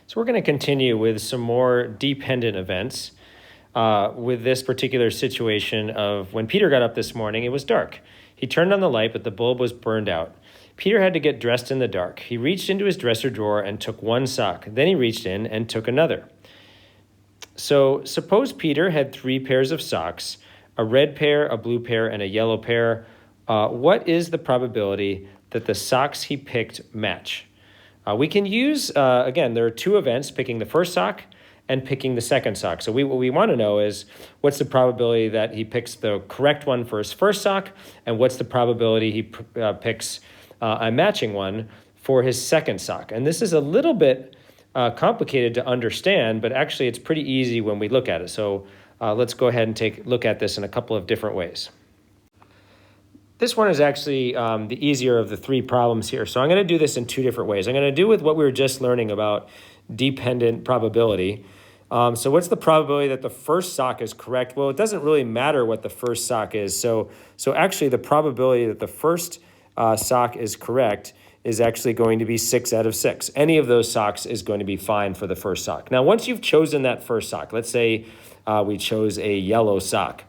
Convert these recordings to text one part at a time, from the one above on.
So we're going to continue with some more dependent events with this particular situation of when Peter got up this morning, it was dark. He turned on the light, but the bulb was burned out. Peter had to get dressed in the dark. He reached into his dresser drawer and took one sock. Then he reached in and took another. So suppose Peter had 3 pairs of socks, a red pair, a blue pair, and a yellow pair. What is the probability that the socks he picked match? We can use, again, there are 2 events, picking the first sock and picking the second sock. So what we want to know is what's the probability that he picks the correct one for his first sock, and what's the probability he picks a matching one for his second sock. And this is a little bit complicated to understand, but actually it's pretty easy when we look at it. So let's go ahead and take a look at this in a couple of different ways. This one is actually the easier of the 3 problems here. So I'm going to do this in 2 different ways. I'm going to do with what we were just learning about dependent probability. So what's the probability that the first sock is correct? Well, it doesn't really matter what the first sock is. So actually the probability that the first sock is correct is actually going to be 6 out of 6. Any of those socks is going to be fine for the first sock. Now, once you've chosen that first sock, let's say we chose a yellow sock.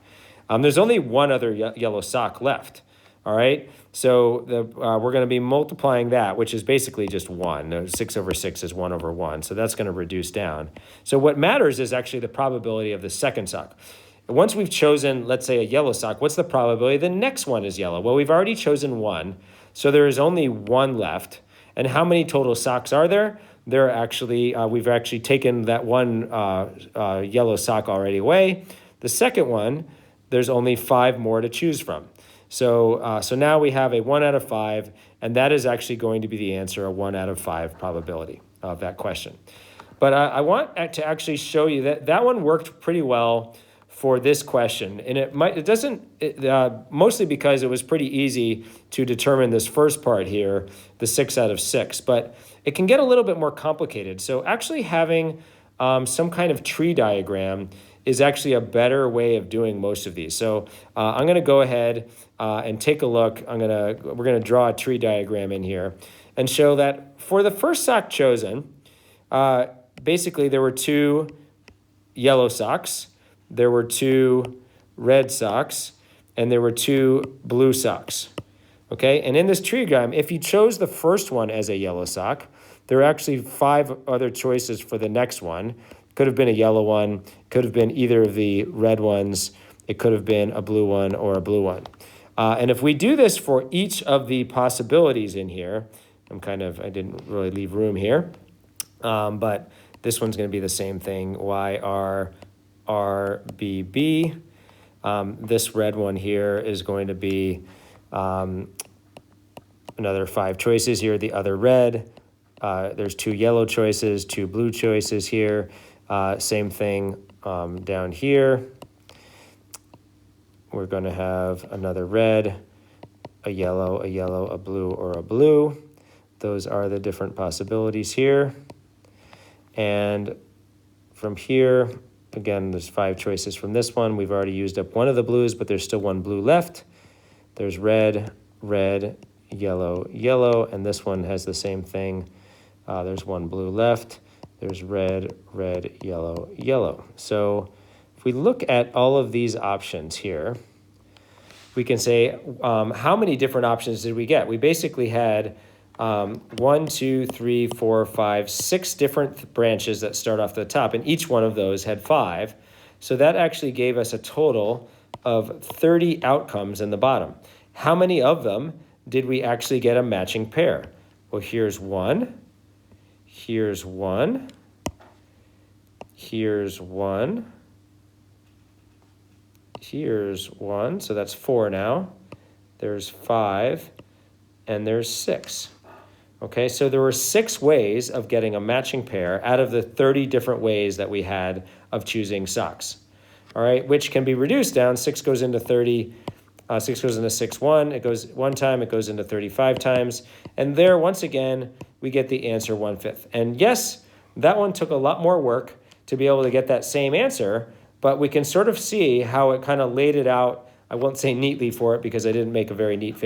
There's only one other yellow sock left. All right, so we're going to be multiplying that, which is basically just 1. 6 over 6 is 1 over 1, so that's going to reduce down. So what matters is actually the probability of the second sock. Once we've chosen, let's say, a yellow sock, what's the probability the next one is yellow? Well, we've already chosen 1, so there is only 1 left. And how many total socks are there? There are actually, we've actually taken that one yellow sock already away. The second one, there's only 5 more to choose from. So now we have a 1 out of 5, and that is actually going to be the answer, a 1 out of 5 probability of that question. But I want to actually show you that that one worked pretty well for this question, and mostly because it was pretty easy to determine this first part here, the 6 out of 6, but it can get a little bit more complicated. So actually having some kind of tree diagram is actually a better way of doing most of these. So I'm going to go ahead and take a look. We're going to draw a tree diagram in here and show that for the first sock chosen, basically there were 2 yellow socks, there were 2 red socks, and there were 2 blue socks. Okay, and in this tree diagram, if you chose the first one as a yellow sock, there are actually 5 other choices for the next one. Could have been a yellow one, could have been either of the red ones, it could have been a blue one or a blue one. And if we do this for each of the possibilities in here, I didn't really leave room here, but this one's going to be the same thing, YRRBB. This red one here is going to be another 5 choices here, the other red. There's 2 yellow choices, 2 blue choices here. Same thing down here. We're going to have another red, a yellow, a blue, or a blue. Those are the different possibilities here. And from here, again, there's 5 choices from this one. We've already used up one of the blues, but there's still 1 blue left. There's red, red, yellow, yellow, and this one has the same thing. There's 1 blue left. There's red, red, yellow, yellow. So if we look at all of these options here, we can say how many different options did we get? We basically had 1, 2, 3, 4, 5, 6 different branches that start off the top, and each one of those had 5. So that actually gave us a total of 30 outcomes in the bottom. How many of them did we actually get a matching pair? Well, here's 1. Here's 1. Here's 1. Here's 1. So that's 4 now. There's 5. And there's 6. Okay, so there were 6 ways of getting a matching pair out of the 30 different ways that we had of choosing socks. All right, which can be reduced down. 6 goes into 30. 6 goes into 6, 1. It goes 1 time. It goes into 35 times. And there, once again, we get the answer 1/5. And yes, that one took a lot more work to be able to get that same answer, but we can sort of see how it kind of laid it out. I won't say neatly for it because I didn't make a very neat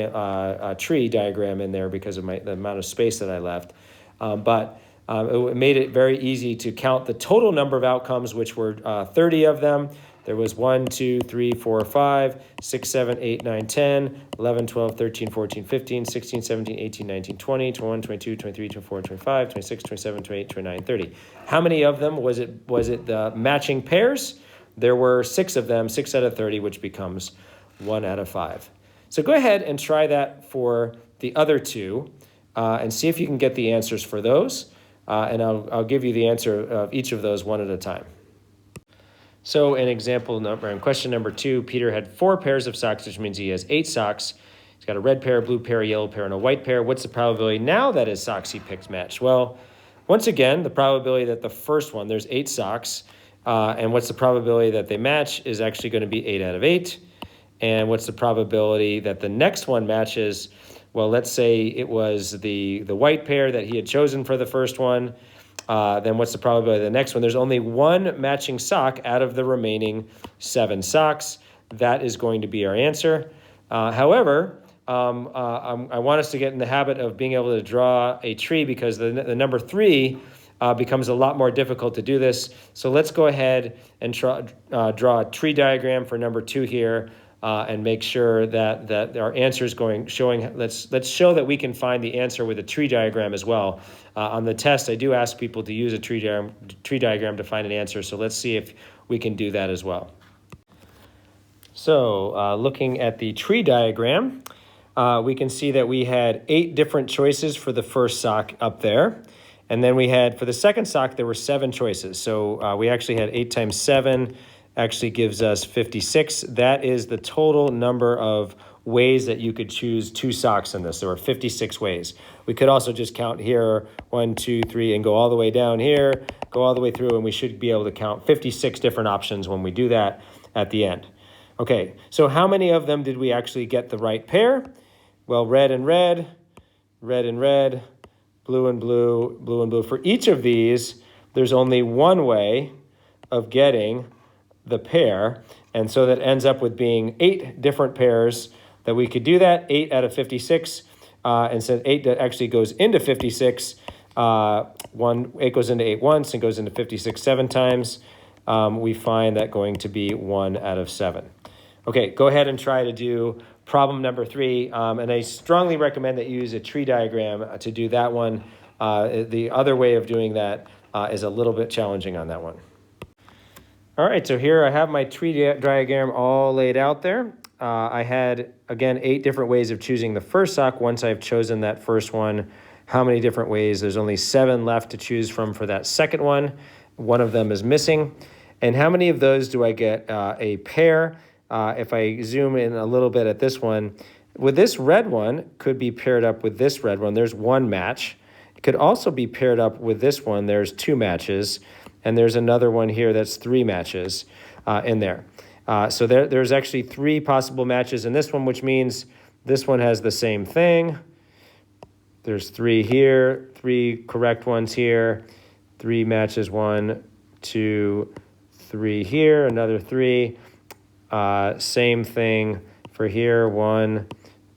tree diagram in there because of the amount of space that I left. But It made it very easy to count the total number of outcomes, which were 30 of them. There was 1, 2, 3, 4, 5, 6, 7, 8, 9, 10, 11, 12, 13, 14, 15, 16, 17, 18, 19, 20, 21, 22, 23, 24, 25, 26, 27, 28, 29, 30. How many of them was it the matching pairs? There were 6 of them, 6 out of 30, which becomes 1 out of 5. So go ahead and try that for the other 2 and see if you can get the answers for those. And I'll give you the answer of each of those one at a time. So in question number 2, Peter had 4 pairs of socks, which means he has 8 socks. He's got a red pair, a blue pair, a yellow pair, and a white pair. What's the probability now that his socks he picked match? Well, once again, the probability that the first one, there's 8 socks, and what's the probability that they match is actually going to be 8 out of 8. And what's the probability that the next one matches? Well, let's say it was the white pair that he had chosen for the first one. Then what's the probability of the next one? There's only 1 matching sock out of the remaining 7 socks. That is going to be our answer. However, I want us to get in the habit of being able to draw a tree because the number 3 becomes a lot more difficult to do this. So let's go ahead and draw a tree diagram for number 2 here. And make sure that our answer is showing. Let's show that we can find the answer with a tree diagram as well. On the test, I do ask people to use a tree diagram to find an answer. So let's see if we can do that as well. So looking at the tree diagram, we can see that we had 8 different choices for the first sock up there. And then we had, for the second sock, there were 7 choices. So we actually had 8 times 7. Actually gives us 56. That is the total number of ways that you could choose 2 socks in this. There were 56 ways. We could also just count here, 1, 2, 3, and go all the way down here, go all the way through, and we should be able to count 56 different options when we do that at the end. Okay, so how many of them did we actually get the right pair? Well, red and red, red and red, blue and blue, blue and blue. For each of these, there's only one way of getting the pair, and so that ends up with being 8 different pairs that we could do that, 8 out of 56, and so 8 that actually goes into 56, 8 goes into 8 once and goes into 56 7 times, we find that going to be 1 out of 7. Okay, go ahead and try to do problem number 3, and I strongly recommend that you use a tree diagram to do that one. The other way of doing that is a little bit challenging on that one. All right, so here I have my tree diagram all laid out there. I had, again, 8 different ways of choosing the first sock. Once I've chosen that first one, how many different ways? There's only 7 left to choose from for that second one. One of them is missing. And how many of those do I get a pair? If I zoom in a little bit at this one, with this red one could be paired up with this red one. There's 1 match. It could also be paired up with this one. There's 2 matches. And there's another one here that's 3 matches in there. So there's actually 3 possible matches in this one, which means this one has the same thing. There's 3 here, 3 correct ones here, 3 matches, 1, 2, 3 here, another 3. Same thing for here, 1,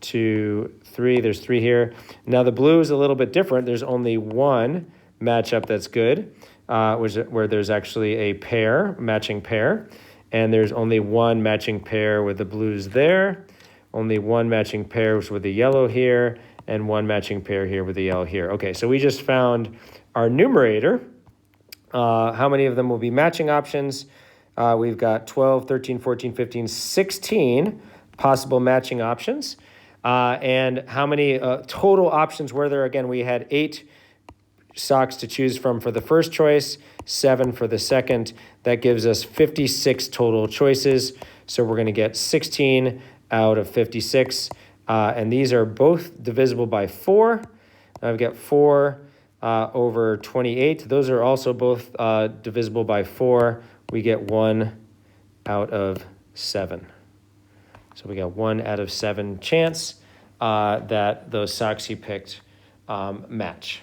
2, 3. There's 3 here. Now the blue is a little bit different. There's only 1 matchup that's good. Where there's actually a pair, matching pair, and there's only 1 matching pair with the blues there, only 1 matching pair with the yellow here, and 1 matching pair here with the yellow here. Okay, so we just found our numerator. How many of them will be matching options? We've got 12, 13, 14, 15, 16 possible matching options. And how many total options were there? Again, we had 8 socks to choose from for the first choice, 7 for the second. That gives us 56 total choices. So we're going to get 16 out of 56. And these are both divisible by 4. I've got 4 over 28. Those are also both divisible by 4. We get 1 out of 7. So we got 1 out of 7 chance that those socks you picked match.